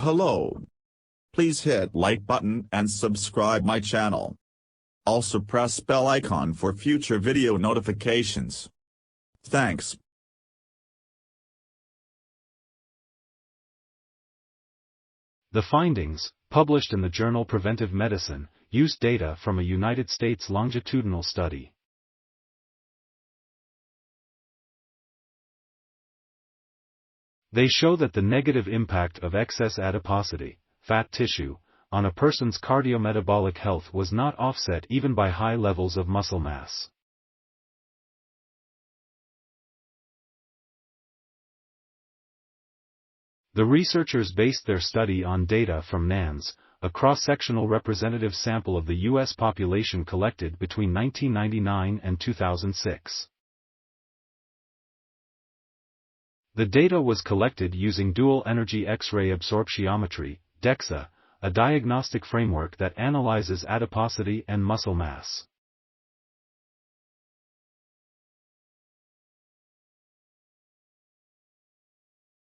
Hello. Please hit like button and subscribe my channel. Also press bell icon for future video notifications. Thanks. The findings, published in the journal Preventive Medicine, used data from a United States longitudinal study. They show that the negative impact of excess adiposity, fat tissue, on a person's cardiometabolic health was not offset even by high levels of muscle mass. The researchers based their study on data from NHANES, a cross-sectional representative sample of the U.S. population collected between 1999 and 2006. The data was collected using dual-energy X-ray absorptiometry, DEXA, a diagnostic framework that analyzes adiposity and muscle mass.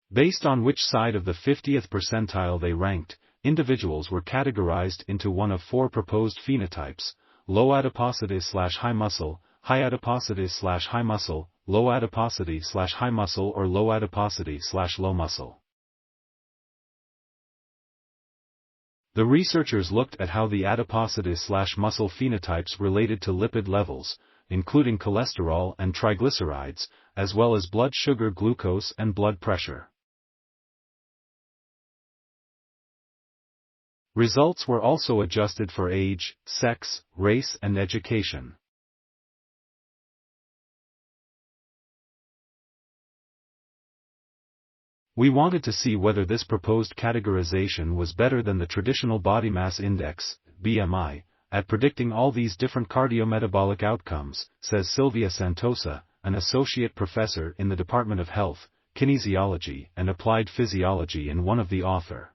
Based on which side of the 50th percentile they ranked, individuals were categorized into one of four proposed phenotypes: low adiposity/high muscle, high adiposity/high muscle, low adiposity/high muscle, or low adiposity/low muscle. The researchers looked at how the adiposity/muscle phenotypes related to lipid levels, including cholesterol and triglycerides, as well as blood sugar, glucose, and blood pressure. Results were also adjusted for age, sex, race, and education. We wanted to see whether this proposed categorization was better than the traditional body mass index, BMI, at predicting all these different cardiometabolic outcomes, says Silvia Santosa, an associate professor in the Department of Health, Kinesiology, and Applied Physiology and one of the author.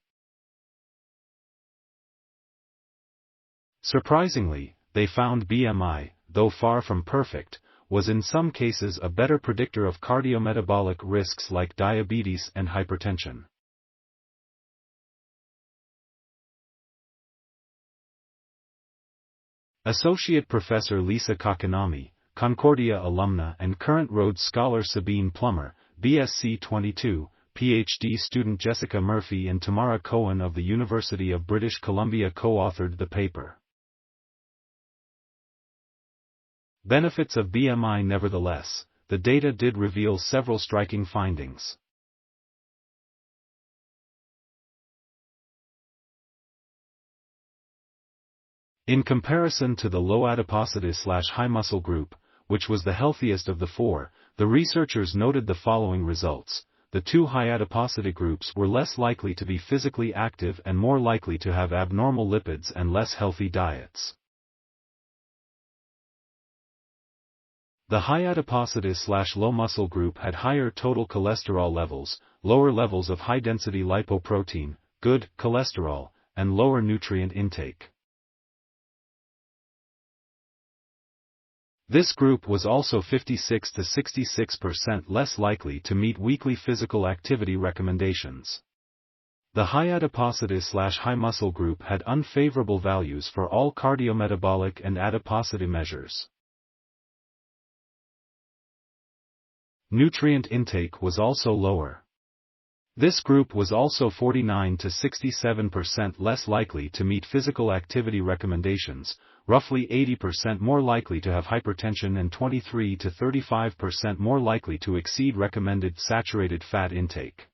Surprisingly, they found BMI, though far from perfect, was in some cases a better predictor of cardiometabolic risks like diabetes and hypertension. Associate Professor Lisa Kakanami, Concordia alumna, and current Rhodes Scholar Sabine Plummer, BSc 22, PhD student Jessica Murphy and Tamara Cohen of the University of British Columbia co-authored the paper. Benefits of BMI. Nevertheless, the data did reveal several striking findings. In comparison to the low adiposity/high muscle group, which was the healthiest of the four, the researchers noted the following results: the two high adiposity groups were less likely to be physically active and more likely to have abnormal lipids and less healthy diets. The high adiposity/low muscle group had higher total cholesterol levels, lower levels of high-density lipoprotein, good cholesterol, and lower nutrient intake. This group was also 56 to 66% less likely to meet weekly physical activity recommendations. The high adiposity/high muscle group had unfavorable values for all cardiometabolic and adiposity measures. Nutrient intake was also lower. This group was also 49 to 67% less likely to meet physical activity recommendations, roughly 80% more likely to have hypertension, and 23 to 35% more likely to exceed recommended saturated fat intake.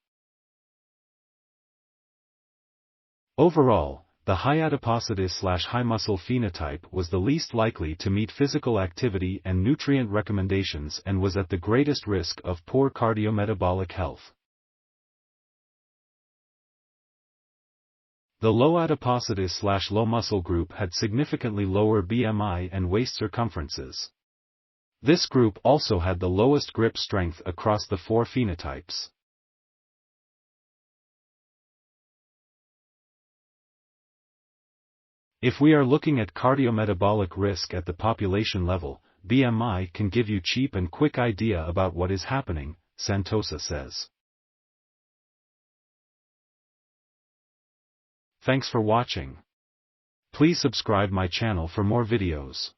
Overall, the high adiposity/high muscle phenotype was the least likely to meet physical activity and nutrient recommendations and was at the greatest risk of poor cardiometabolic health. The low adiposity/low muscle group had significantly lower BMI and waist circumferences. This group also had the lowest grip strength across the four phenotypes. If we are looking at cardiometabolic risk at the population level, BMI can give you a cheap and quick idea about what is happening, Santosa says. Thanks for watching. Please subscribe my channel for more videos.